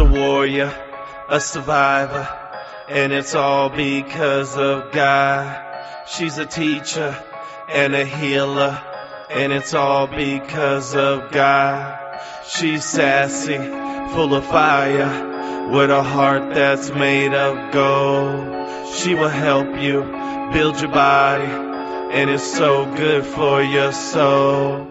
a warrior, a survivor, and it's all because of God. She's a teacher and a healer, and it's all because of God. She's sassy, full of fire, with a heart that's made of gold. She will help you build your body, and it's so good for your soul.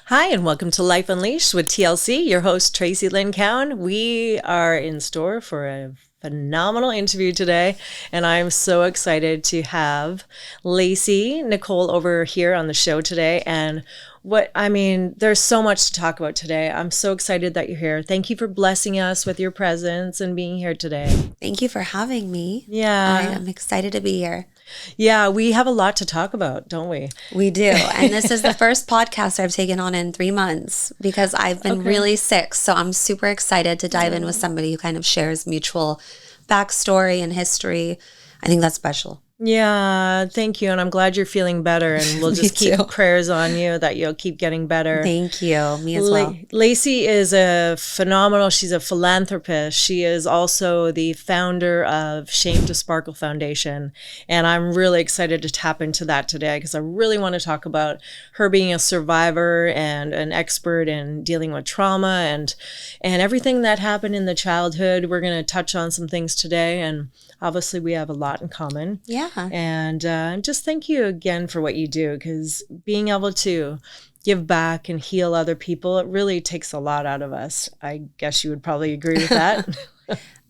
Hi, and welcome to Life Unleashed with TLC, your host, Traci Lynn Cowan. We are in store for a phenomenal interview today, and I'm so excited to have Lacy Nicole over here on the show today. And there's so much to talk about today. I'm so excited that you're here. Thank you for blessing us with your presence and being here today. Thank you for having me. Yeah. I am excited to be here. Yeah, we have a lot to talk about, don't we? We do. And this is the first podcast I've taken on in 3 months because I've been really sick. So I'm super excited to dive in with somebody who kind of shares mutual backstory and history. I think that's special. Yeah, thank you. And I'm glad you're feeling better. And we'll just keep prayers on you that you'll keep getting better. Thank you. Me as well. Lacy is she's a philanthropist. She is also the founder of Shame to Sparkle Foundation. And I'm really excited to tap into that today because I really want to talk about her being a survivor and an expert in dealing with trauma and everything that happened in the childhood. We're going to touch on some things today, and obviously we have a lot in common. Yeah. And just thank you again for what you do, because being able to give back and heal other people, it really takes a lot out of us. I guess you would probably agree with that.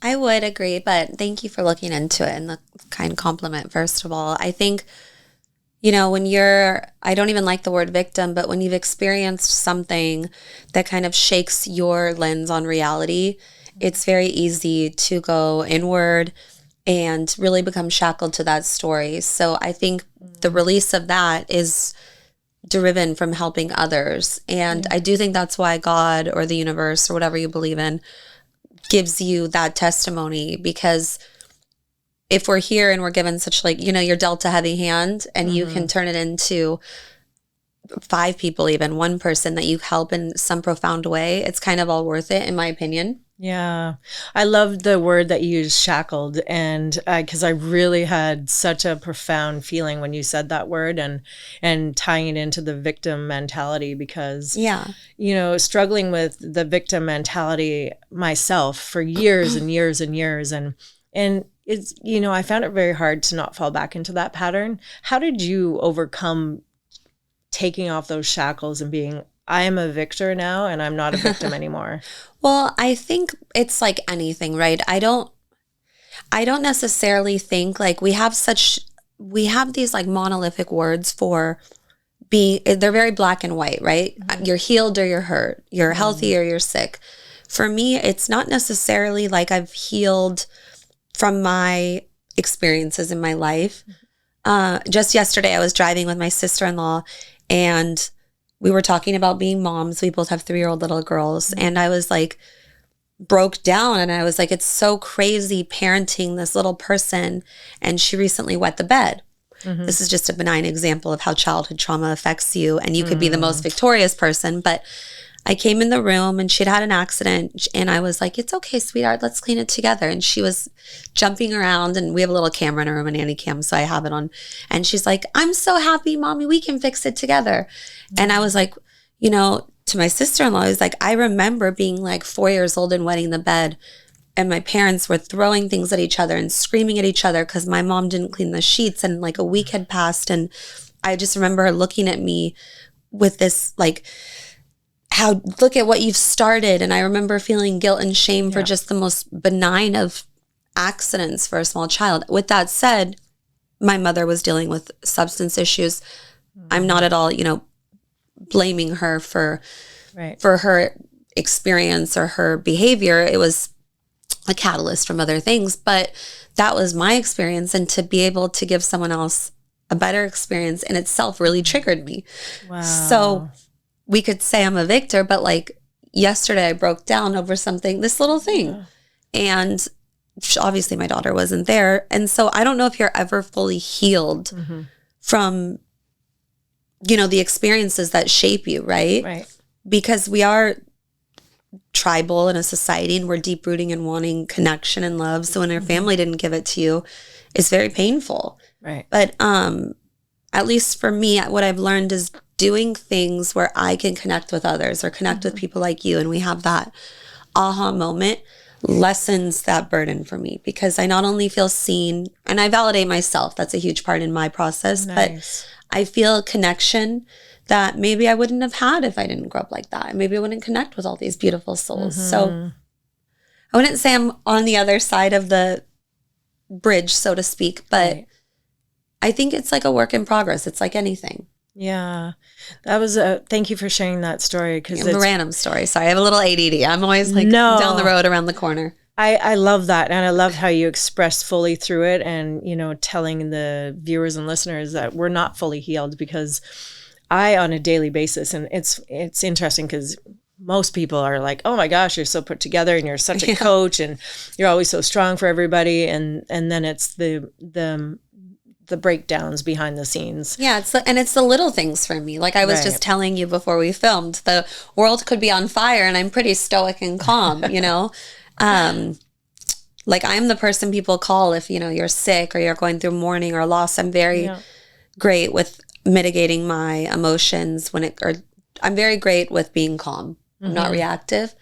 I would agree, but thank you for looking into it and the kind compliment, first of all. I think, when I don't even like the word victim, but when you've experienced something that kind of shakes your lens on reality, it's very easy to go inward and really become shackled to that story. So I think the release of that is driven from helping others. And I do think that's why God or the universe or whatever you believe in gives you that testimony, because if we're here and we're given such you're dealt a heavy hand and you can turn it into 5 people, even one person that you help in some profound way, it's kind of all worth it, in my opinion. Yeah. I love the word that you used, shackled, and because I really had such a profound feeling when you said that word, and tying it into the victim mentality, because, struggling with the victim mentality myself for years and years and years. And it's, I found it very hard to not fall back into that pattern. How did you overcome taking off those shackles and being, I am a victor now and I'm not a victim anymore? Well, I think it's like anything, right? I don't necessarily think we have these monolithic words for they're very black and white, right? Mm-hmm. You're healed or you're hurt. You're healthy or you're sick. For me, it's not necessarily like I've healed from my experiences in my life. Just yesterday, I was driving with my sister-in-law, and we were talking about being moms. We both have 3-year-old little girls. And I was broke down, and I was it's so crazy parenting this little person. And she recently wet the bed. Mm-hmm. This is just a benign example of how childhood trauma affects you. And you could be the most victorious person. But I came in the room and she'd had an accident, and I was like, it's okay, sweetheart, let's clean it together. And she was jumping around, and we have a little camera in our room, a nanny cam, so I have it on. And she's like, I'm so happy, Mommy, we can fix it together. Mm-hmm. And I was like, to my sister-in-law, I was like, I remember being 4 years old and wetting the bed, and my parents were throwing things at each other and screaming at each other because my mom didn't clean the sheets, and a week had passed. And I just remember her looking at me with this look at what you've started. And I remember feeling guilt and shame for just the most benign of accidents for a small child. With that said, my mother was dealing with substance issues. I'm not at all, blaming her for her experience or her behavior. It was a catalyst from other things, but that was my experience. And to be able to give someone else a better experience in itself really triggered me. Wow. So we could say I'm a victor, but yesterday I broke down over this little thing. Yeah. And obviously my daughter wasn't there. And so I don't know if you're ever fully healed from, the experiences that shape you, right? Right. Because we are tribal in a society, and we're deep rooting and wanting connection and love. So when your family didn't give it to you, it's very painful. Right. But at least for me, what I've learned is doing things where I can connect with others or connect with people like you, and we have that aha moment, lessens that burden for me, because I not only feel seen, and I validate myself. That's a huge part in my process. Nice. But I feel connection that maybe I wouldn't have had if I didn't grow up like that. Maybe I wouldn't connect with all these beautiful souls. So I wouldn't say I'm on the other side of the bridge, so to speak, but Right. I think it's like a work in progress. It's like anything. Yeah. That was thank you for sharing that story, because It's a random story. Sorry, I have a little ADD. I'm always like No. down the road around the corner. I love that. And I love how you express fully through it, and, telling the viewers and listeners that we're not fully healed, because I, on a daily basis, and it's interesting because most people are like, oh my gosh, you're so put together and you're such a coach and you're always so strong for everybody. And then it's the breakdowns behind the scenes. Yeah, it's the little things for me. Like I was Right. just telling you before we filmed, the world could be on fire and I'm pretty stoic and calm, Like I'm the person people call if, you're sick or you're going through mourning or loss. I'm very great with mitigating my emotions I'm very great with being calm. I'm not reactive,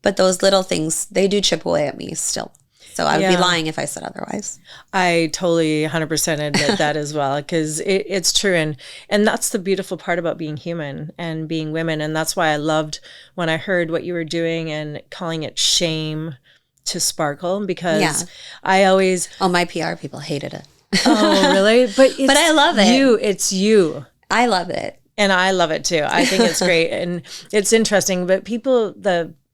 but those little things, they do chip away at me still. So I would be lying if I said otherwise. I totally 100% admit that as well, because it's true. And that's the beautiful part about being human and being women. And that's why I loved when I heard what you were doing and calling it shame to sparkle, because I always... Oh, my PR people hated it. Oh, really? But I love it. It's you. I love it. And I love it too. I think it's great. And it's interesting, but people don't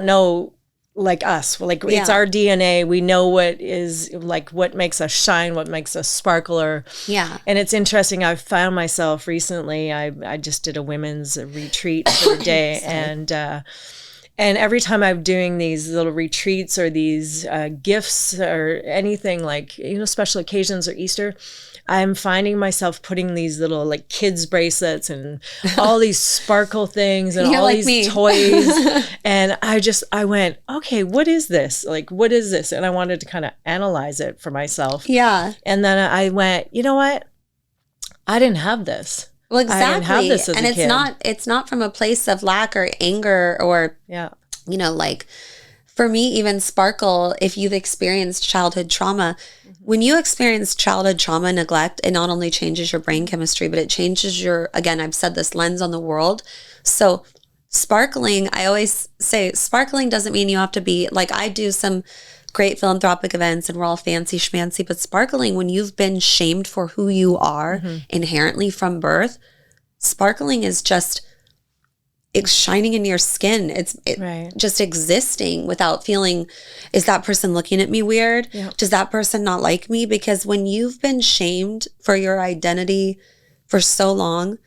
know like us. It's our DNA. We know what is what makes us shine, what makes us sparkle. And it's interesting. I found myself recently, I just did a women's retreat for a day. and every time I'm doing these little retreats or these gifts or anything special occasions or Easter, I'm finding myself putting these little kids bracelets and all these sparkle things and all these toys. And I went, okay, what is this? What is this? And I wanted to kind of analyze it for myself. Yeah. And then I went, you know what? I didn't have this. Well, exactly. I didn't have this as a kid. It's not from a place of lack or anger or, for me, even sparkle, if you've experienced childhood trauma, when you experience childhood trauma and neglect, it not only changes your brain chemistry, but it changes again, I've said this, lens on the world. So sparkling, I always say sparkling doesn't mean you have to be I do some great philanthropic events and we're all fancy schmancy, but sparkling, when you've been shamed for who you are inherently from birth, sparkling is just it's shining in your skin. It's just existing without feeling, is that person looking at me weird? Yeah. Does that person not like me? Because when you've been shamed for your identity for so long,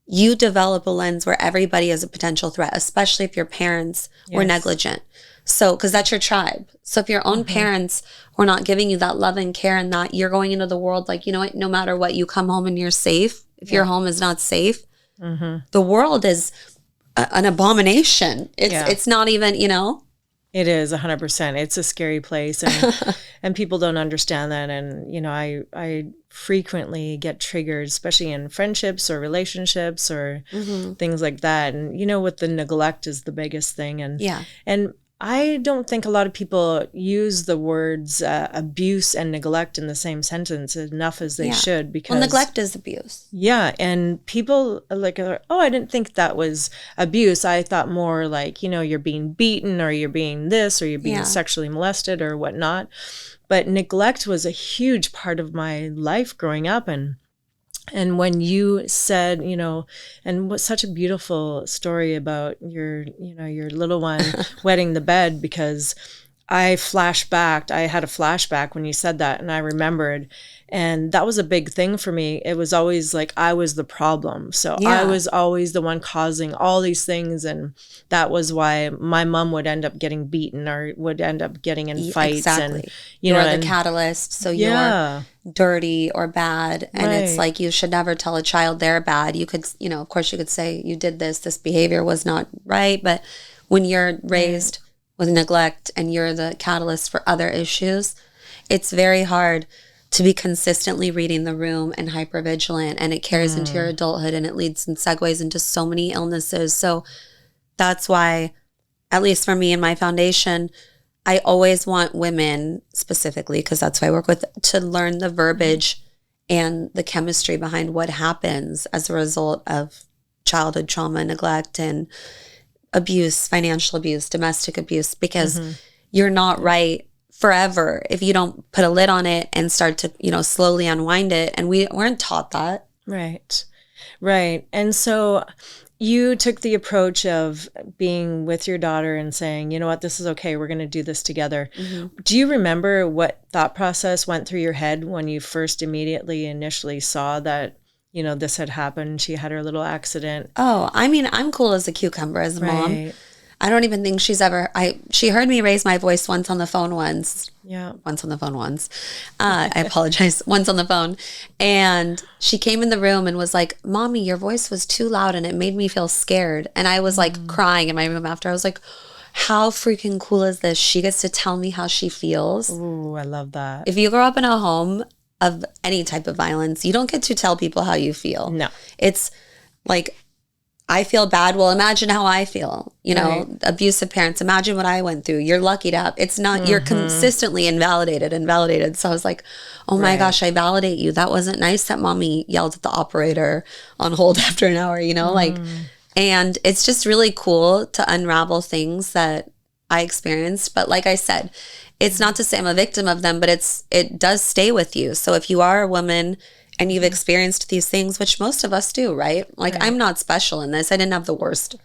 you develop a lens where everybody is a potential threat, especially if your parents were negligent. So, because that's your tribe. So if your own parents were not giving you that love and care, and that you're going into the world what, no matter what, you come home and you're safe. If your home is not safe, the world is an abomination. It's not even, It is 100%. It's a scary place, and and people don't understand that. And I frequently get triggered, especially in friendships or relationships or things like that. And with the neglect is the biggest thing. And I don't think a lot of people use the words abuse and neglect in the same sentence enough as they should, because neglect is abuse. Yeah. And people are, oh, I didn't think that was abuse. I thought more you're being beaten or you're being this or you're being sexually molested or whatnot. But neglect was a huge part of my life growing up. And when you said, and what's such a beautiful story about your little one wetting the bed, because I flashed back. I had a flashback when you said that, and I remembered. And that was a big thing for me. It was always like I was the problem. So I was always the one causing all these things. And that was why my mom would end up getting beaten or would end up getting in fights. Exactly. And, you're the catalyst. So you're dirty or bad. And it's like you should never tell a child they're bad. You could, of course you could say you did this behavior was not right. But when you're raised with neglect and you're the catalyst for other issues, it's very hard to be consistently reading the room and hypervigilant, and it carries into your adulthood and it leads and segues into so many illnesses. So that's why, at least for me and my foundation, I always want women specifically, because that's who I work with, to learn the verbiage and the chemistry behind what happens as a result of childhood trauma, neglect, and abuse, financial abuse, domestic abuse, because you're not right forever if you don't put a lid on it and start to, slowly unwind it. And we weren't taught that. Right. And so you took the approach of being with your daughter and saying, you know what, this is okay. We're going to do this together. Do you remember what thought process went through your head when you first initially saw that, this had happened? She had her little accident. Oh, I mean, I'm cool as a cucumber as a mom. I don't even think she's ever, she heard me raise my voice once on the phone once. I apologize. Once on the phone. And she came in the room and was like, Mommy, your voice was too loud and it made me feel scared. And I was like crying in my room after. I was like, how freaking cool is this? She gets to tell me how she feels. Ooh, I love that. If you grow up in a home of any type of violence, you don't get to tell people how you feel. No. It's like, I feel bad. Well, imagine how I feel, abusive parents. Imagine what I went through. You're lucky to have, it's not, you're consistently invalidated. So I was like, oh my gosh, I validate you. That wasn't nice that Mommy yelled at the operator on hold after an hour, and it's just really cool to unravel things that I experienced. But like I said, it's not to say I'm a victim of them, but it does stay with you. So if you are a woman and you've experienced these things, which most of us do, right? I'm not special in this. I didn't have the worst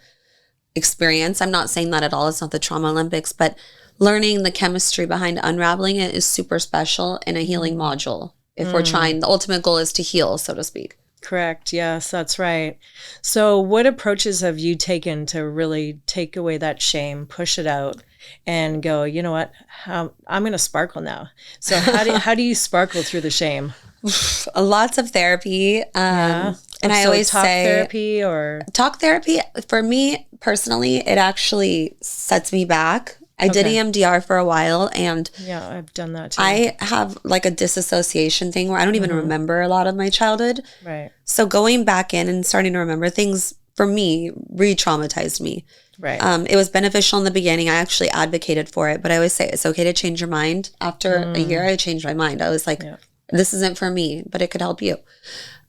experience. I'm not saying that at all. It's not the Trauma Olympics, but learning the chemistry behind unraveling it is super special in a healing module. If we're trying, the ultimate goal is to heal, so to speak. Correct. Yes, that's right. So what approaches have you taken to really take away that shame, push it out, and go, you know what, I'm going to sparkle now. So how do you sparkle through the shame? Lots of therapy. And I always say talk therapy for me personally, it actually sets me back. I did EMDR for a while, and I've done that too. I have like a disassociation thing where I don't even remember a lot of my childhood. Right. So going back in and starting to remember things for me re-traumatized me. Right. It was beneficial in the beginning. I actually advocated for it, but I always say it's okay to change your mind. After a year, I changed my mind. I was like, this isn't for me, but it could help you.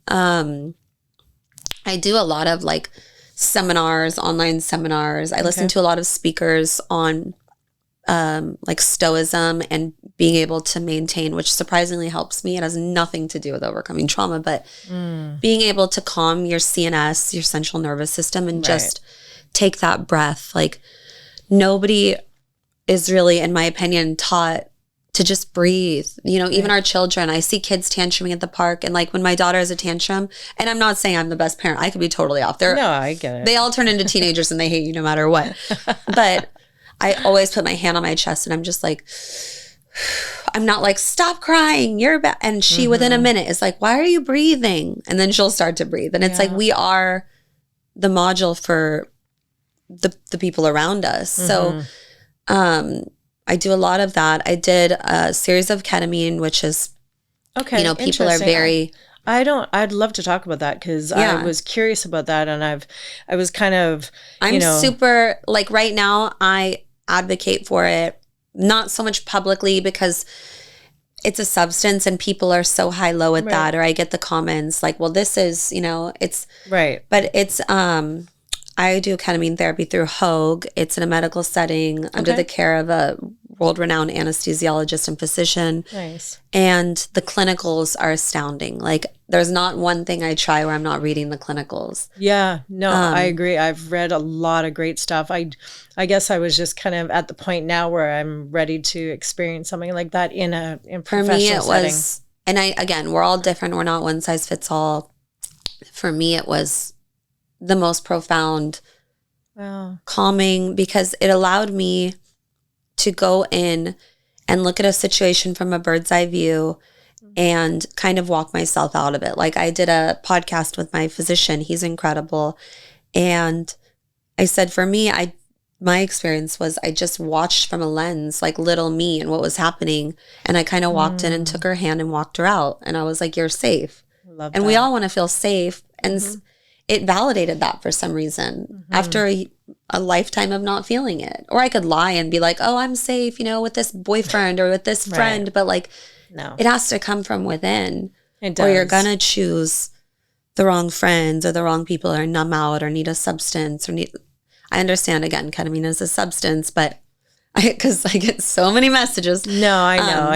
I do a lot of like seminars, online seminars. I listen to a lot of speakers on like stoicism and being able to maintain, which surprisingly helps me. It has nothing to do with overcoming trauma, but being able to calm your CNS, your central nervous system, and just take that breath. Like nobody is really, in my opinion, taught to just breathe. Even our children, I see kids tantruming at the park, and like when my daughter has a tantrum, and I'm not saying I'm the best parent, I could be totally off there. No, I get it. They all turn into teenagers and they hate you no matter what. But I always put my hand on my chest and I'm just like, I'm not like, stop crying, you're bad. And she within a minute is like, why are you breathing? And then she'll start to breathe. And it's like, we are the module for the people around us. So I do a lot of that. I did a series of ketamine, which is, people are very... I'd love to talk about that because I was curious about that, and I was kind of, I'm super, like right now, I advocate for it, not so much publicly because it's a substance and people are so high-low at that, or I get the comments like, well, this is, it's... Right. But it's... I do ketamine therapy through Hoag. It's in a medical setting under the care of a world-renowned anesthesiologist and physician. Nice. And the clinicals are astounding. Like there's not one thing I try where I'm not reading the clinicals. Yeah, no, I agree. I've read a lot of great stuff. I guess I was just kind of at the point now where I'm ready to experience something like that in professional For me, it setting. was, and again, we're all different. We're not one size fits all. For me, it was the most profound, calming, because it allowed me to go in and look at a situation from a bird's eye view and kind of walk myself out of it. Like, I did a podcast with my physician. He's incredible. And I said, for me, my experience was I just watched from a lens, like little me and what was happening. And I kind of walked in and took her hand and walked her out. And I was like, you're safe. Love and that. we all want to feel safe. And it validated that for some reason after a lifetime of not feeling it. Or I could lie and be like, oh, I'm safe, with this boyfriend or with this friend. But like, no, it has to come from within. It does. Or you're going to choose the wrong friends or the wrong people, or numb out, or need a substance, I understand, again, ketamine is a substance, but because I get so many messages. No, I know.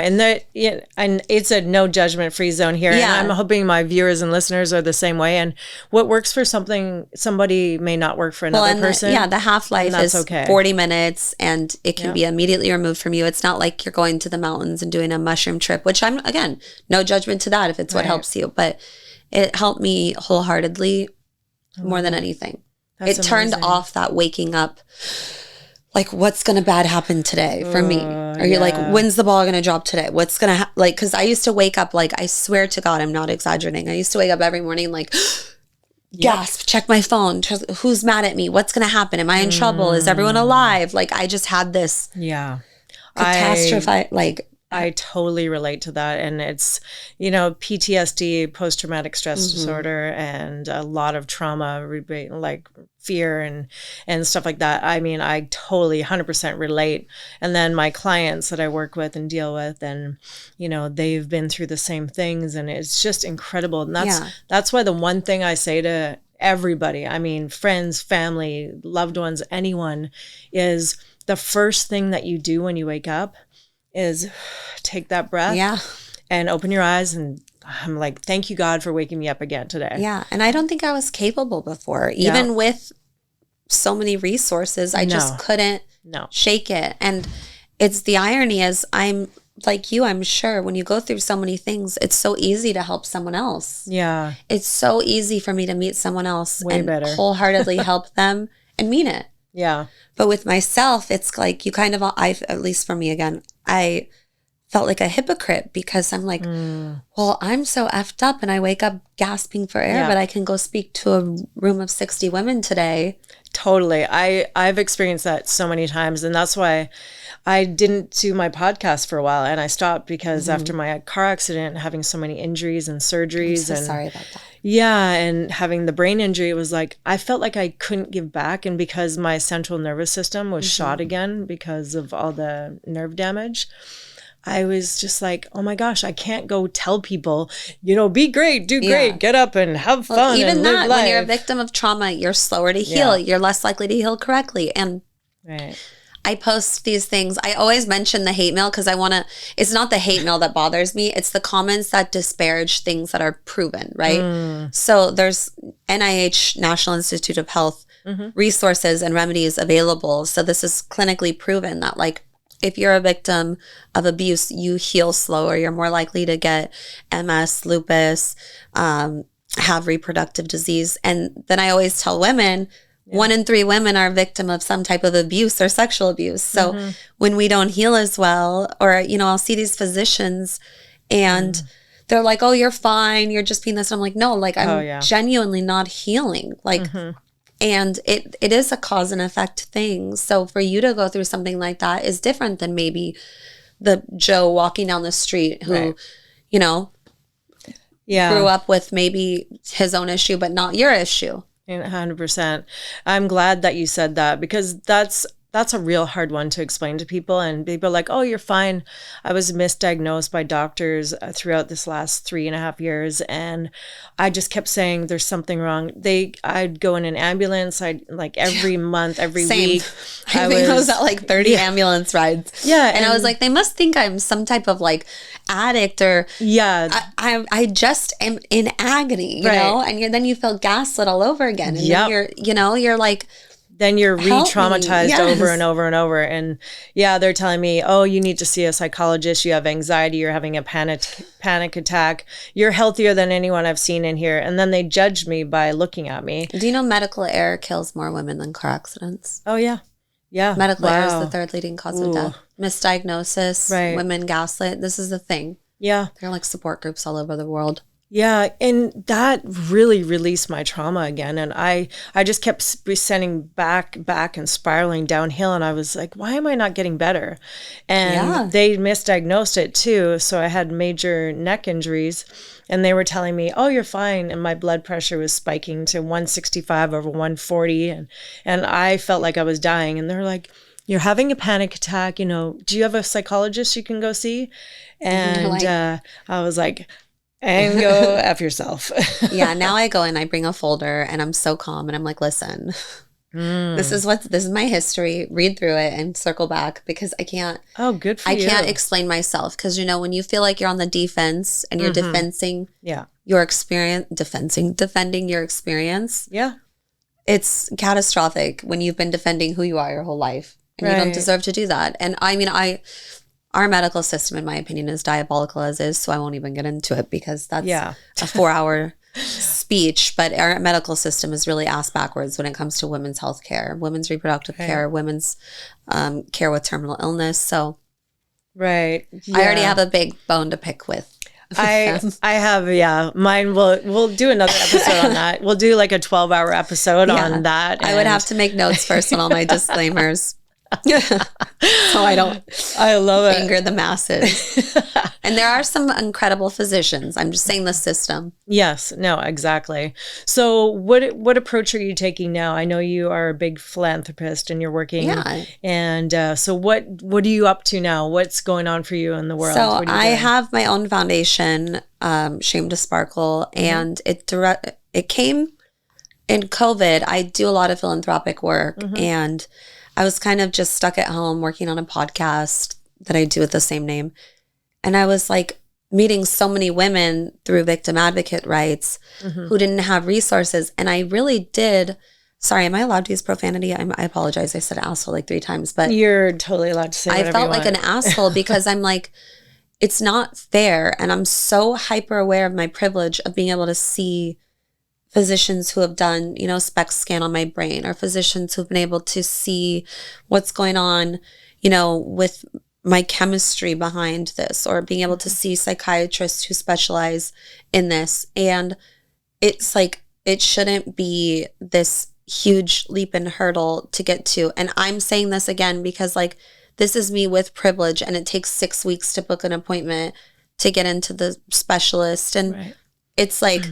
And it's a no judgment free zone here. Yeah. And I'm hoping my viewers and listeners are the same way. And what works for somebody may not work for another person. The half-life is okay. 40 minutes, and it can be immediately removed from you. It's not like you're going to the mountains and doing a mushroom trip, which I'm, again, no judgment to that if it's what helps you. But it helped me wholeheartedly more than anything. It turned off that waking up, like, what's going to bad happen today for me? Are you like, when's the ball going to drop today? What's going to like, because I used to wake up, like, I swear to God, I'm not exaggerating. I used to wake up every morning, like, gasp, check my phone. Who's mad at me? What's going to happen? Am I in trouble? Is everyone alive? Like, I just had this catastrophe. I totally relate to that. And it's, PTSD, post-traumatic stress disorder, and a lot of trauma, like fear and stuff like that. I mean, I totally 100% relate. And then my clients that I work with and deal with, and, they've been through the same things, and it's just incredible. And that's why the one thing I say to everybody, I mean, friends, family, loved ones, anyone, is the first thing that you do when you wake up is take that breath and open your eyes, and I'm like, thank you, God, for waking me up again today. Yeah. And I don't think I was capable before, even with so many resources. I just couldn't shake it. And it's the irony is, I'm like you, I'm sure when you go through so many things, it's so easy to help someone else. Yeah. It's so easy for me to meet someone else and wholeheartedly help them and mean it. Yeah. But with myself, it's like you kind of, at least for me again, I felt like a hypocrite because I'm like, well, I'm so effed up and I wake up gasping for air, but I can go speak to a room of 60 women today. Totally. I've experienced that so many times. And that's why I didn't do my podcast for a while. And I stopped because after my car accident, having so many injuries and surgeries. I'm so sorry about that. Yeah. And having the brain injury, it was like, I felt like I couldn't give back. And because my central nervous system was shot again because of all the nerve damage, I was just like, oh my gosh, I can't go tell people, be great, do great, get up and have fun. Even and that, live life. When you're a victim of trauma, you're slower to heal. You're less likely to heal correctly. And I post these things. I always mention the hate mail because it's not the hate mail that bothers me. It's the comments that disparage things that are proven, right? So there's NIH, National Institute of Health, resources and remedies available. So this is clinically proven that, like, if you're a victim of abuse, you heal slower. You're more likely to get MS, lupus, have reproductive disease. And then I always tell women, 1 in 3 women are a victim of some type of abuse or sexual abuse. So when we don't heal as well, or, I'll see these physicians and they're like, oh, you're fine. You're just being this. And I'm like, no, like, I'm genuinely not healing. Like, and it is a cause and effect thing. So for you to go through something like that is different than maybe the Joe walking down the street who, grew up with maybe his own issue, but not your issue. 100%. I'm glad that you said that because that's that's a real hard one to explain to people. And people are like, oh, you're fine. I was misdiagnosed by doctors throughout this last 3.5 years. And I just kept saying there's something wrong. I'd go in an ambulance. I'd like every month, every week. I think I was at like 30 ambulance rides. Yeah. And I was like, they must think I'm some type of like addict or I just am in agony, you know? And then you feel gaslit all over again. And then you're like, then you're re-traumatized over and over and over. And they're telling me, oh, you need to see a psychologist. You have anxiety. You're having a panic attack. You're healthier than anyone I've seen in here. And then they judged me by looking at me. Do you know medical error kills more women than car accidents? Oh, yeah. Yeah. Medical error is the third leading cause of death. Misdiagnosis, women gaslit. This is the thing. Yeah. There are like support groups all over the world. Yeah, and that really released my trauma again. And I just kept sending back and spiraling downhill. And I was like, why am I not getting better? And they misdiagnosed it too. So I had major neck injuries. And they were telling me, oh, you're fine. And my blood pressure was spiking to 165 over 140. And I felt like I was dying. And they're like, you're having a panic attack. You know, do you have a psychologist you can go see? And I was like, and go F yourself. Now I go and I bring a folder and I'm so calm and I'm like, listen, this is my history. Read through it and circle back because I can't. Oh, good for you. I can't explain myself because, you know, when you feel like you're on the defense and you're defending your experience, defending your experience. Yeah. It's catastrophic when you've been defending who you are your whole life and you don't deserve to do that. And I mean, our medical system, in my opinion, is diabolical as is, so I won't even get into it because that's a 4-hour speech. But our medical system is really ass backwards when it comes to women's health care, women's reproductive care, women's care with terminal illness. So I already have a big bone to pick with. I have, mine we'll do another episode on that. We'll do like a 12-hour episode on that. I would have to make notes first on all my disclaimers. So I love it. Anger the masses. And there are some incredible physicians. I'm just saying the system. Yes, no, exactly. So what approach are you taking now? I know you are a big philanthropist and you're working. Yeah. And so what are you up to now? What's going on for you in the world? So I have my own foundation, Shame to Sparkle, and it came in COVID. I do a lot of philanthropic work and I was kind of just stuck at home working on a podcast that I do with the same name. And I was like meeting so many women through victim advocate rights who didn't have resources. And I really did. Sorry, am I allowed to use profanity? I apologize. I said asshole like 3 times, but you're totally allowed to say whatever I felt like an asshole because I'm like, it's not fair. And I'm so hyper aware of my privilege of being able to see physicians who have done, you know, SPECT scan on my brain, or physicians who've been able to see what's going on, you know, with my chemistry behind this, or being able to see psychiatrists who specialize in this. And it's like, it shouldn't be this huge leap and hurdle to get to. And I'm saying this again because like, this is me with privilege and it takes 6 weeks to book an appointment to get into the specialist. And it's like,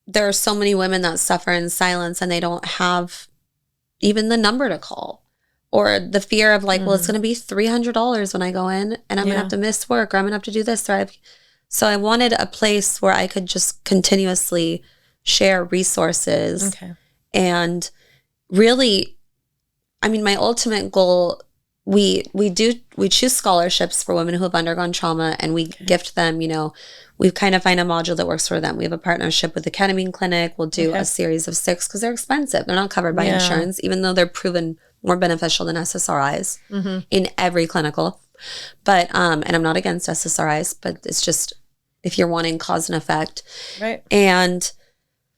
there are so many women that suffer in silence and they don't have even the number to call, or the fear of like, well, it's going to be $300 when I go in and I'm going to have to miss work, or I'm going to have to do this. So I wanted a place where I could just continuously share resources. Okay. And really, I mean, my ultimate goal, we choose scholarships for women who have undergone trauma, and we gift them, you know, we kind of find a module that works for them. We have a partnership with the ketamine clinic. We'll do a series of 6 because they're expensive. They're not covered by insurance, even though they're proven more beneficial than SSRIs in every clinical. But, and I'm not against SSRIs, but it's just if you're wanting cause and effect. Right. And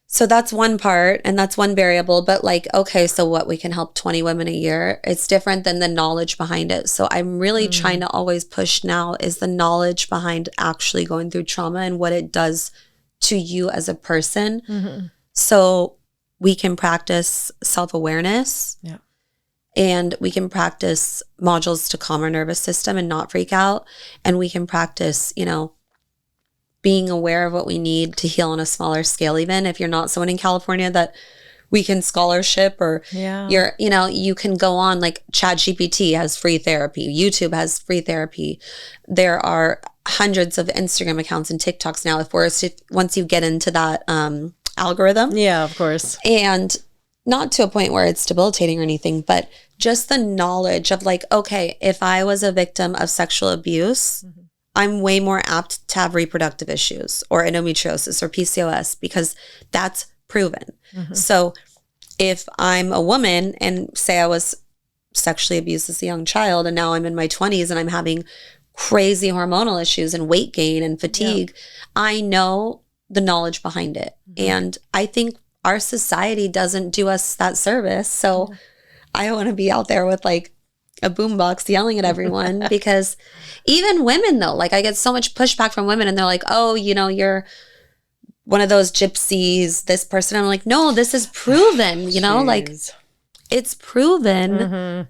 so that's one part and that's one variable, but like, okay, so what, we can help 20 women a year. It's different than the knowledge behind it. So I'm really trying to always push now is the knowledge behind actually going through trauma and what it does to you as a person. So we can practice self-awareness and we can practice modules to calm our nervous system and not freak out. And we can practice, you know, being aware of what we need to heal on a smaller scale. Even if you're not someone in California that weekend scholarship, or you can go on, like ChatGPT has free therapy. YouTube has free therapy. There are hundreds of Instagram accounts and TikToks now, once you get into that algorithm. Yeah, of course. And not to a point where it's debilitating or anything, but just the knowledge of like, okay, if I was a victim of sexual abuse, I'm way more apt to have reproductive issues or endometriosis or PCOS, because that's proven. So if I'm a woman and say I was sexually abused as a young child and now I'm in my 20s and I'm having crazy hormonal issues and weight gain and fatigue, I know the knowledge behind it. And I think our society doesn't do us that service. So I want to be out there with like a boombox yelling at everyone because even women though, like I get so much pushback from women and they're like, oh, you're one of those gypsies, this person. I'm like, no, this is proven, like it's proven.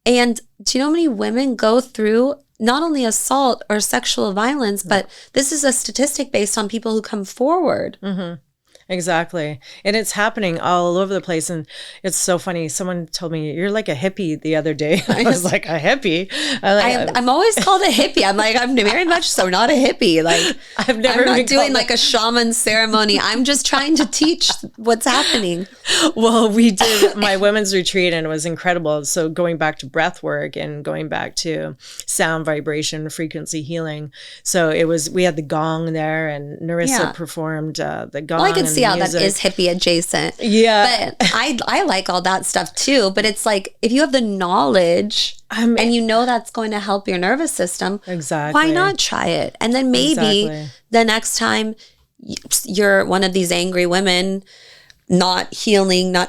And do you know how many women go through not only assault or sexual violence, but this is a statistic based on people who come forward. Exactly. And it's happening all over the place. And it's so funny. Someone told me, you're like a hippie the other day. I was like, a hippie? I'm always called a hippie. I'm like, I'm very much so not a hippie. Like, I'm not doing like a shaman ceremony. I'm just trying to teach what's happening. Well, we did my women's retreat and it was incredible. So going back to breath work and going back to sound, vibration, frequency healing. So we had the gong there and Narissa performed the gong. Well, I can see how that is hippie adjacent. Yeah. But I like all that stuff too. But it's like, if you have the knowledge and that's going to help your nervous system, why not try it? And then maybe the next time you're one of these angry women, not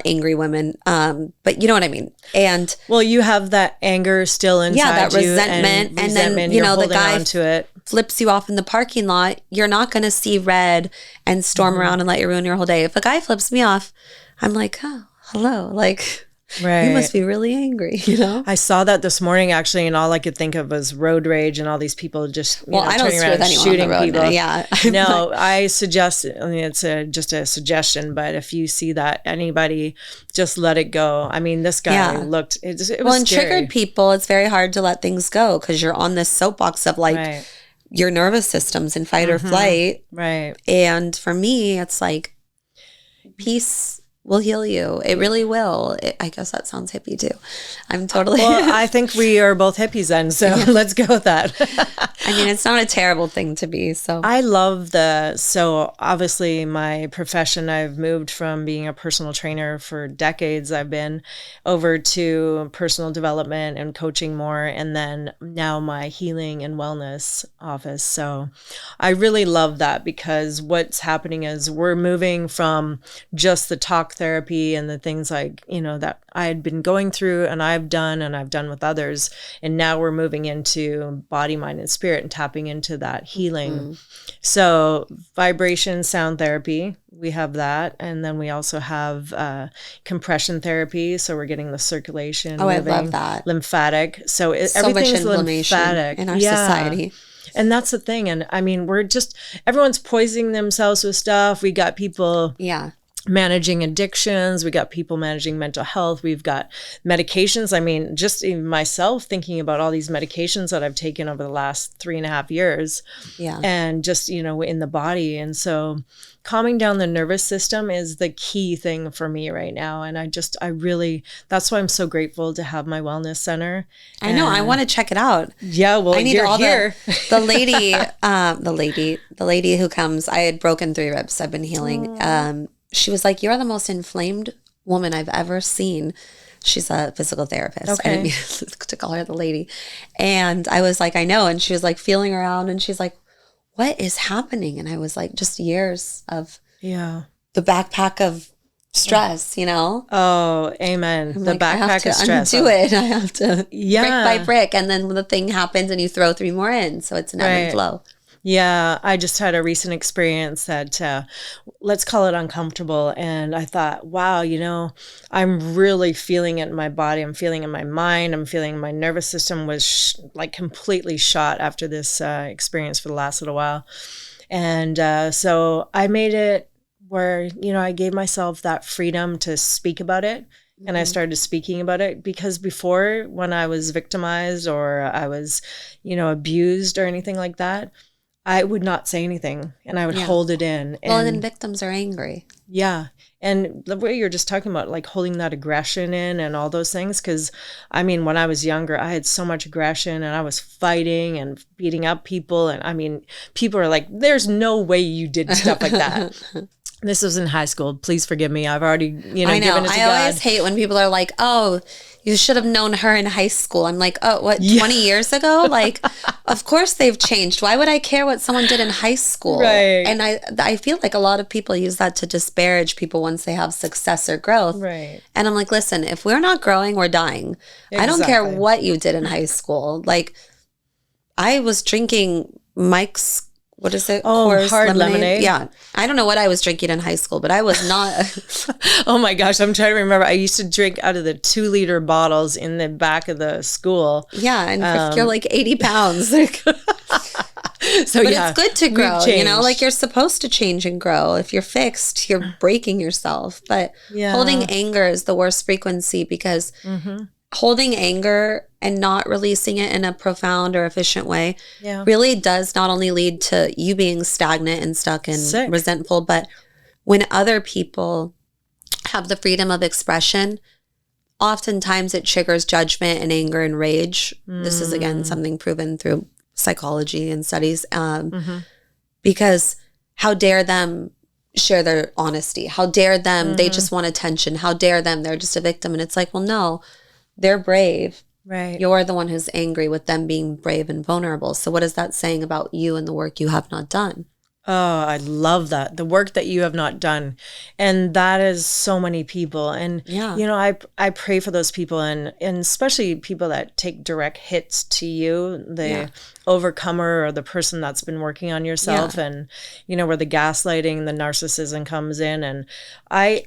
angry women, but you know what I mean? And well, you have that anger still inside that resentment. And then, the guy flips you off in the parking lot, you're not going to see red and storm around and let you ruin your whole day. If a guy flips me off, I'm like, oh, hello. Like, you must be really angry, I saw that this morning actually, and all I could think of was road rage and all these people just I don't turning around and shooting people. Now. Yeah. No, I suggest, it's just a suggestion, but if you see that anybody, just let it go. I mean, this guy looked, it was and scary. Triggered people, it's very hard to let things go because you're on this soapbox of like your nervous system's in fight or flight. Right. And for me, it's like peace will heal you. It really will. I guess that sounds hippie too. I'm totally... Well, I think we are both hippies then, so let's go with that. I mean, it's not a terrible thing to be, so... I love so obviously my profession, I've moved from being a personal trainer for decades. I've been over to personal development and coaching more, and then now my healing and wellness office. So I really love that because what's happening is we're moving from just the talk therapy and the things like, that I had been going through and I've done with others. And now we're moving into body, mind, and spirit and tapping into that healing. So vibration, sound therapy, we have that. And then we also have compression therapy. So we're getting the circulation. Oh, moving, I love that. Lymphatic. So everything's lymphatic in our society. And that's the thing. And I mean, everyone's poisoning themselves with stuff. We got people managing addictions. We got people managing mental health. We've got medications. I mean, just even myself thinking about all these medications that I've taken over the last 3.5 years and just, in the body. And so calming down the nervous system is the key thing for me right now. And I really, that's why I'm so grateful to have my wellness center. I know. I want to check it out. Yeah. Well, I need you're all here. The lady who comes, I had broken 3 ribs. I've been healing. She was like, you're the most inflamed woman I've ever seen. She's a physical therapist. Okay. I didn't mean to call her the lady. And I was like, I know. And she was like feeling around and she's like, what is happening? And I was like, just years of the backpack of stress, Oh, amen. The backpack of stress. Undo it. I have to brick by brick. And then the thing happens and you throw 3 more in. So it's an ebb and flow. Yeah, I just had a recent experience that, let's call it uncomfortable. And I thought, wow, I'm really feeling it in my body. I'm feeling it in my mind. I'm feeling my nervous system was completely shot after this experience for the last little while. And so I made it where, I gave myself that freedom to speak about it. And I started speaking about it, because before, when I was victimized or I was, abused or anything like that, I would not say anything and I would hold it in. And then victims are angry. Yeah. And the way you're just talking about, like holding that aggression in and all those things. Because when I was younger, I had so much aggression and I was fighting and beating up people. And people are like, there's no way you did stuff like that. This was in high school. Please forgive me. I've already, I know. given it to God. I always hate when people are like, oh, you should have known her in high school. I'm like, oh, what, 20 years ago? Like, of course they've changed. Why would I care what someone did in high school? Right. And I feel like a lot of people use that to disparage people once they have success or growth. Right. And I'm like, listen, if we're not growing, we're dying. Exactly. I don't care what you did in high school. Like, I was drinking Mike's, what is it? Oh, hard lemonade. Yeah. I don't know what I was drinking in high school, but I was not. Oh my gosh. I'm trying to remember. I used to drink out of the 2-liter bottles in the back of the school. Yeah. And you're like 80 pounds. So but it's good to grow, like you're supposed to change and grow. If you're fixed, you're breaking yourself. But holding anger is the worst frequency, because holding anger and not releasing it in a profound or efficient way really does not only lead to you being stagnant and stuck and resentful, but when other people have the freedom of expression, oftentimes it triggers judgment and anger and rage. This is, again, something proven through psychology and studies, because how dare them share their honesty? How dare them? They just want attention. How dare them? They're just a victim. And it's like, well, no. They're brave. Right. You're the one who's angry with them being brave and vulnerable. So what is that saying about you and the work you have not done? Oh, I love that. The work that you have not done. And that is so many people. And, I pray for those people, and especially people that take direct hits to you, the overcomer or the person that's been working on yourself, and, where the gaslighting, the narcissism comes in. And I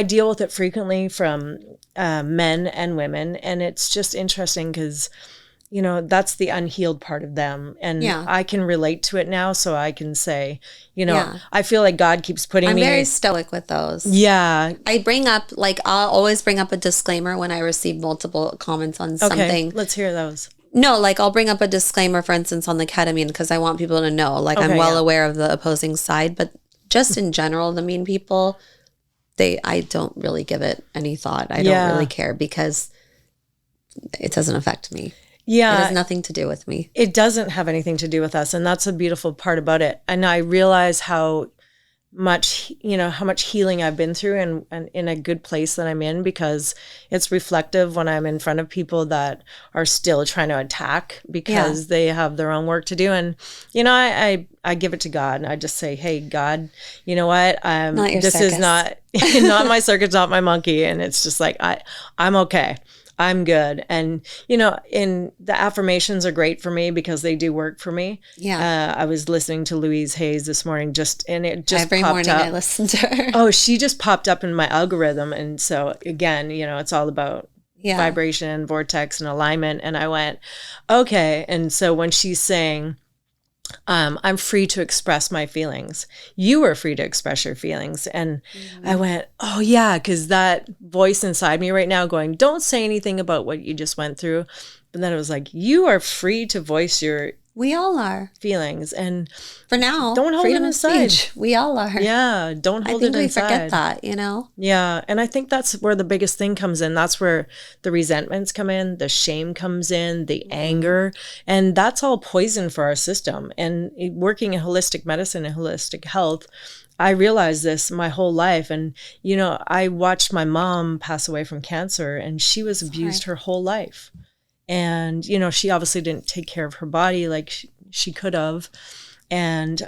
deal with it frequently from men and women. And it's just interesting because that's the unhealed part of them. And I can relate to it now. So I can say, I feel like God keeps putting I'm very stoic with those. Yeah. I bring up, I'll always bring up a disclaimer when I receive multiple comments on something. Okay, let's hear those. No, I'll bring up a disclaimer, for instance, on the ketamine, because I want people to know, I'm well aware of the opposing side. But just in general, the mean people, I don't really give it any thought. I don't really care, because it doesn't affect me. Yeah. It has nothing to do with me. It doesn't have anything to do with us. And that's a beautiful part about it. And I realize how much healing I've been through, and in a good place that I'm in, because it's reflective when I'm in front of people that are still trying to attack because they have their own work to do. And, I give it to God, and I just say, hey, God, you know what? This circus. is not my circus, not my monkey. And it's just like, I'm okay. I'm good. And, in the affirmations are great for me because they do work for me. Yeah. I was listening to Louise Hayes this morning, it just every popped morning up. I listen to her. Oh, she just popped up in my algorithm. And so again, it's all about vibration, vortex, and alignment. And I went, okay. And so when she's saying, I'm free to express my feelings. You are free to express your feelings. And I went, oh yeah, because that voice inside me right now going, don't say anything about what you just went through. But then it was like, you are free to voice your We all are. feelings. And for now, don't hold freedom it of inside. Speech. We all are. Yeah, don't hold it inside. I think we forget that, Yeah, and I think that's where the biggest thing comes in. That's where the resentments come in, the shame comes in, the anger, and that's all poison for our system. And working in holistic medicine and holistic health, I realized this my whole life. And, I watched my mom pass away from cancer, and she was abused her whole life. And, she obviously didn't take care of her body like she could have. And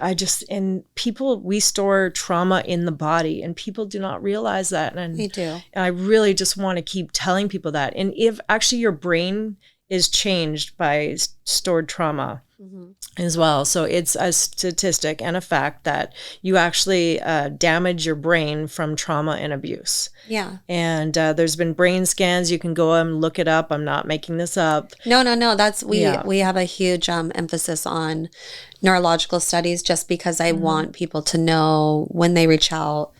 we store trauma in the body, and people do not realize that. And we do. I really just want to keep telling people that. And if actually your brain is changed by stored trauma as well. So it's a statistic and a fact that you actually damage your brain from trauma and abuse. Yeah. And there's been brain scans. You can go and look it up. I'm not making this up. No. We have a huge emphasis on neurological studies, just because I want people to know when they reach out,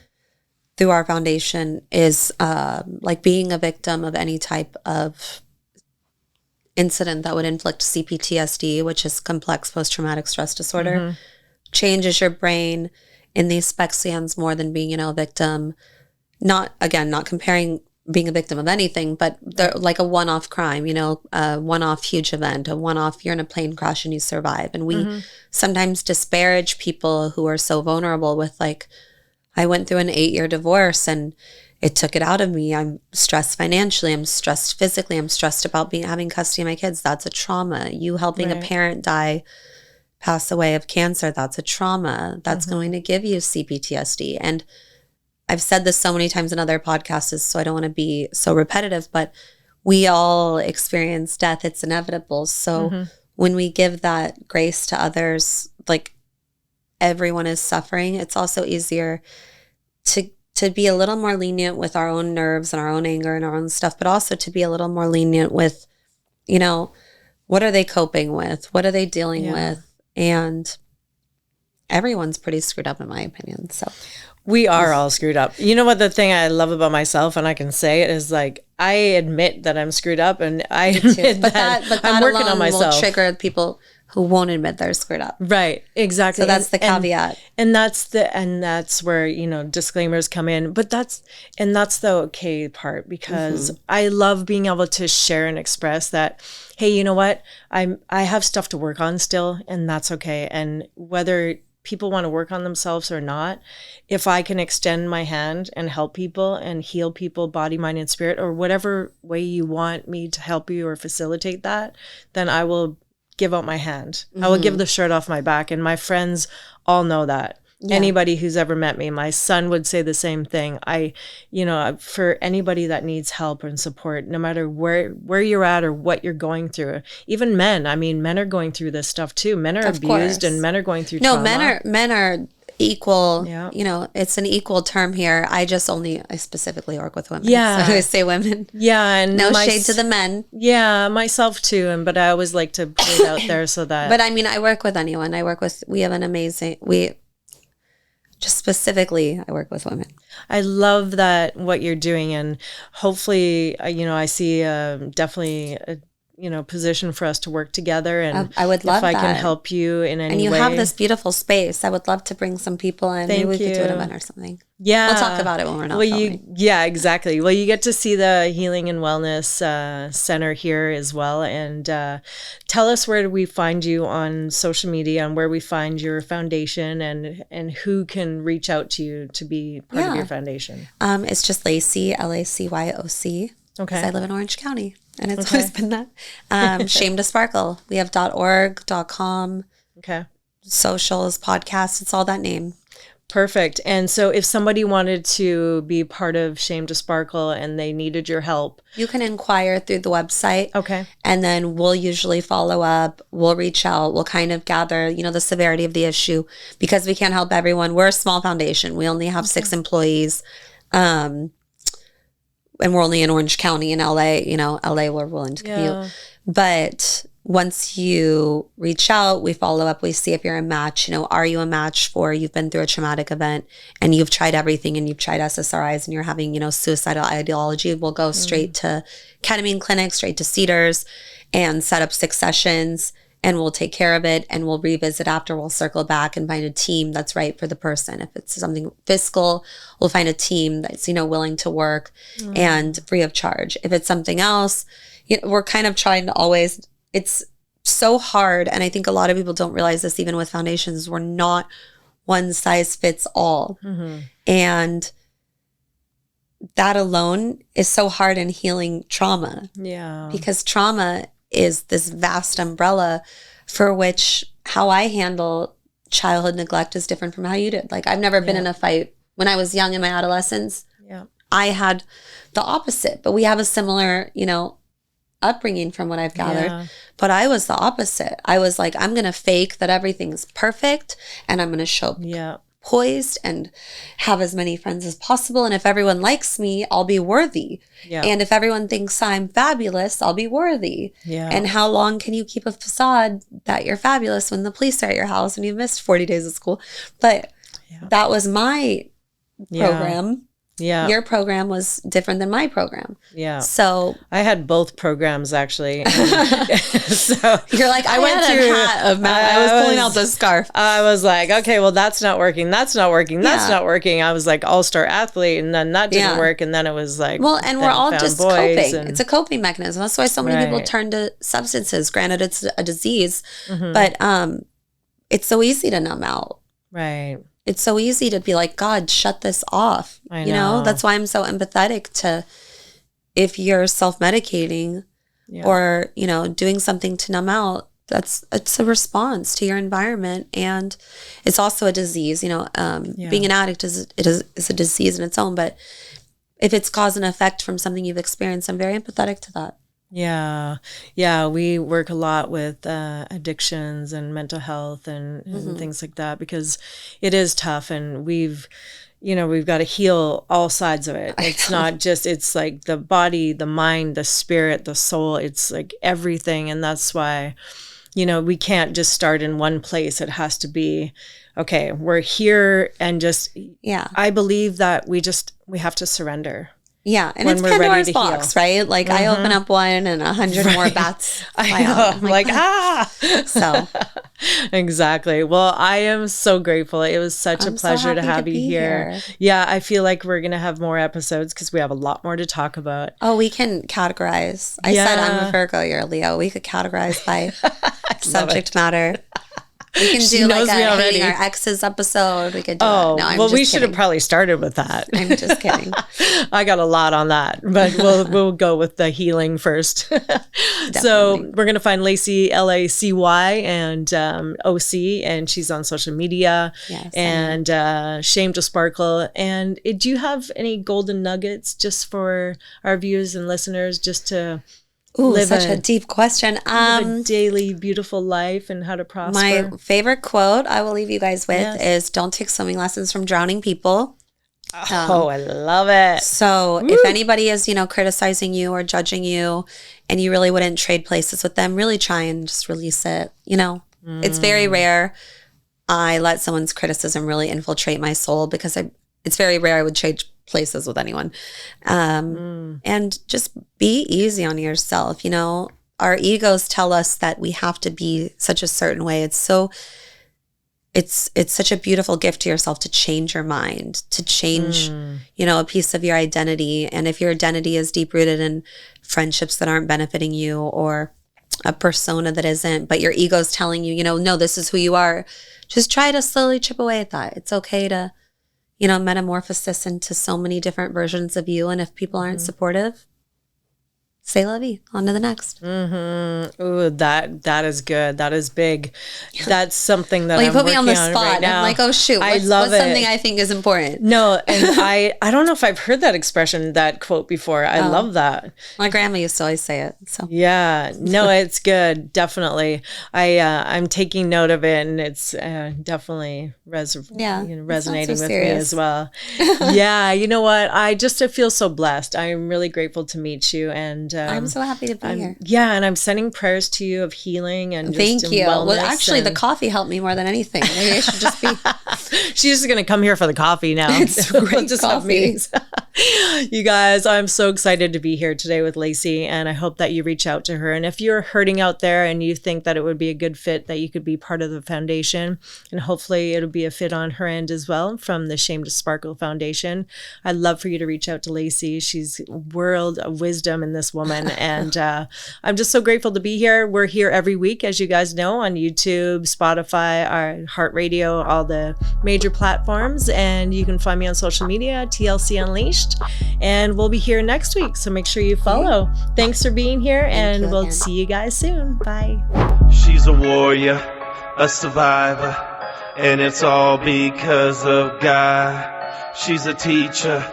through our foundation is like being a victim of any type of incident that would inflict CPTSD, which is complex post-traumatic stress disorder, changes your brain in these spec scans more than being, a victim. Not comparing being a victim of anything, but they're like a one-off crime, a one-off huge event, a one-off, you're in a plane crash and you survive. And we sometimes disparage people who are so vulnerable with like, I went through an 8-year divorce and it took it out of me. I'm stressed financially. I'm stressed physically. I'm stressed about having custody of my kids. That's a trauma. You helping a parent pass away of cancer. That's a trauma. That's going to give you CPTSD. And I've said this so many times in other podcasts, so I don't want to be so repetitive, but we all experience death. It's inevitable. So when we give that grace to others, like everyone is suffering, it's also easier to be a little more lenient with our own nerves and our own anger and our own stuff, but also to be a little more lenient with, what are they coping with? What are they dealing with? And everyone's pretty screwed up in my opinion. So we are all screwed up. You know what the thing I love about myself, and I can say it, is like I admit that I'm screwed up, and I admit that I'm working on myself. Will trigger people who won't admit they're screwed up. Right, exactly. So that's the caveat. And that's where, disclaimers come in. But that's the okay part, because I love being able to share and express that, hey, you know what? I have stuff to work on still, and that's okay. And whether people want to work on themselves or not, if I can extend my hand and help people and heal people, body, mind, and spirit, or whatever way you want me to help you or facilitate that, then I will give out my hand. I will give the shirt off my back. And my friends all know that. Yeah. Anybody who's ever met me, my son would say the same thing. For anybody that needs help and support, no matter where you're at or what you're going through, even men. I mean, men are going through this stuff too. Men are abused and men are going through trauma. Men are equal. Yeah. It's an equal term here. I specifically work with women. Yeah. So I say women. Yeah. And no shade to the men. Yeah. Myself too. But I always like to put it out there so that. But I mean, I work with anyone. We have an amazing, specifically, I work with women. I love that what you're doing, and hopefully, I see definitely a position for us to work together. And I would love if I can help you in any way. And you have this beautiful space. I would love to bring some people in. Maybe we could do an event or something. Yeah. We'll talk about it when we're not filming. Yeah, exactly. Well, you get to see the Healing and Wellness Center here as well. And tell us, where do we find you on social media, and where we find your foundation, and who can reach out to you to be part of your foundation? It's just Lacy, LACYOC. Okay. Because I live in Orange County. And it's always been that. Shame to Sparkle. We have .org, .com, socials, podcasts. It's all that name. Perfect. And so if somebody wanted to be part of Shame to Sparkle and they needed your help, you can inquire through the website. Okay. And then we'll usually follow up. We'll reach out. We'll kind of gather, the severity of the issue, because we can't help everyone. We're a small foundation. We only have 6 employees. And we're only in Orange County. In LA, LA, we're willing to commute. Yeah. But once you reach out, we follow up, we see if you're a match. Are you a match for, you've been through a traumatic event and you've tried everything, and you've tried SSRIs and you're having, suicidal ideology. We'll go straight to ketamine clinics, straight to Cedars, and set up 6 sessions. And we'll take care of it, and we'll revisit after. We'll circle back and find a team that's right for the person. If it's something fiscal, we'll find a team that's, willing to work and free of charge. If it's something else, we're kind of trying to always, it's so hard. And I think a lot of people don't realize this, even with foundations, we're not one size fits all. And that alone is so hard in healing trauma. Yeah. Because trauma is this vast umbrella for which how I handle childhood neglect is different from how you did. Like, I've never been in a fight. When I was young in my adolescence, I had the opposite, but we have a similar, upbringing from what I've gathered. Yeah. But I was the opposite. I was like, I'm going to fake that everything's perfect, and I'm going to show poised and have as many friends as possible. And if everyone likes me, I'll be worthy. Yeah. And if everyone thinks I'm fabulous, I'll be worthy. Yeah. And how long can you keep a facade that you're fabulous when the police are at your house and you've missed 40 days of school? But that was my program. Yeah. Your program was different than my program. Yeah. So I had both programs actually. So you're like, I went through a hat of I was pulling out the scarf. I was like, okay, well, that's not working. That's not working. That's not working. I was like all-star athlete, and then that didn't work. And then it was like, well, and we're all just coping. And, it's a coping mechanism. That's why so many people turn to substances. Granted, it's a disease, but it's so easy to numb out. Right. It's so easy to be like, God, shut this off. I know. That's why I'm so empathetic to if you're self-medicating or, doing something to numb out, it's a response to your environment. And it's also a disease, being an addict is a disease in its own. But if it's cause and effect from something you've experienced, I'm very empathetic to that. Yeah. Yeah. We work a lot with addictions and mental health and things like that, because it is tough, and we've got to heal all sides of it. It's not just, it's like the body, the mind, the spirit, the soul, it's like everything. And that's why, we can't just start in one place. It has to be, okay, we're here, and just, I believe that we have to surrender. Yeah, and it's Pandora's box, right? Like I open up one and 100 more bats fly out. I'm like, So exactly. Well, I am so grateful. It was such a pleasure to have you here. Yeah, I feel like we're gonna have more episodes because we have a lot more to talk about. Oh, we can categorize. I said I'm a Virgo, you're a Leo. We could categorize by subject matter. We can do like a hating our exes episode. We could do No, we should have probably started with that. I'm just kidding. I got a lot on that, but we'll go with the healing first. So we're going to find Lacy, Lacy, and OC, and she's on social media. Yes, and Shame to Sparkle. And do you have any golden nuggets just for our viewers and listeners, just to... Ooh, such a deep question. Live a daily beautiful life and how to prosper. My favorite quote I will leave you guys with is, don't take swimming lessons from drowning people. I love it. So if anybody is, criticizing you or judging you and you really wouldn't trade places with them, really try and just release it. It's very rare I let someone's criticism really infiltrate my soul, because it's very rare I would trade places with anyone. And just be easy on yourself. Our egos tell us that we have to be such a certain way. It's such a beautiful gift to yourself to change your mind, to change, a piece of your identity. And if your identity is deep rooted in friendships that aren't benefiting you, or a persona that isn't, but your ego's telling you, no, this is who you are, just try to slowly chip away at that. It's okay to metamorphosis into so many different versions of you. And if people aren't supportive, say la vie, on to the next. Ooh, that is good. That is big. That's something that you I'm put me working on the on spot. right now. I'm like, oh shoot, what's something I think is important? No, and I don't know if I've heard that expression, that quote before. I love that. My grandma used to always say it. So yeah, no, it's good. Definitely. I'm taking note of it, and it's definitely resonating with me as well. Yeah, you know what? I feel so blessed. I'm really grateful to meet you, and I'm so happy to be here. Yeah, and I'm sending prayers to you of healing and thank you. Well, actually, the coffee helped me more than anything. Maybe I should just be. She's just gonna come here for the coffee now. It's great just coffee. Have meetings. You guys, I'm so excited to be here today with Lacy, and I hope that you reach out to her. And if you're hurting out there and you think that it would be a good fit, that you could be part of the foundation, and hopefully it'll be a fit on her end as well from the Shame to Sparkle Foundation, I'd love for you to reach out to Lacy. She's a world of wisdom in this woman, and I'm just so grateful to be here. We're here every week, as you guys know, on YouTube, Spotify, iHeartRadio, all the major platforms, and you can find me on social media, TLC Unleashed, and we'll be here next week, so make sure you follow. Thanks for being here, and we'll see you guys soon. Bye. She's a warrior, a survivor, and it's all because of God. She's a teacher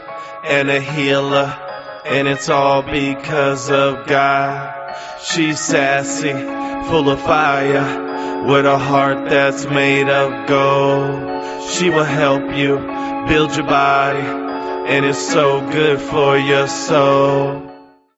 and a healer, and it's all because of God. She's sassy, full of fire, with a heart that's made of gold. She will help you build your body, and it's so good for your soul.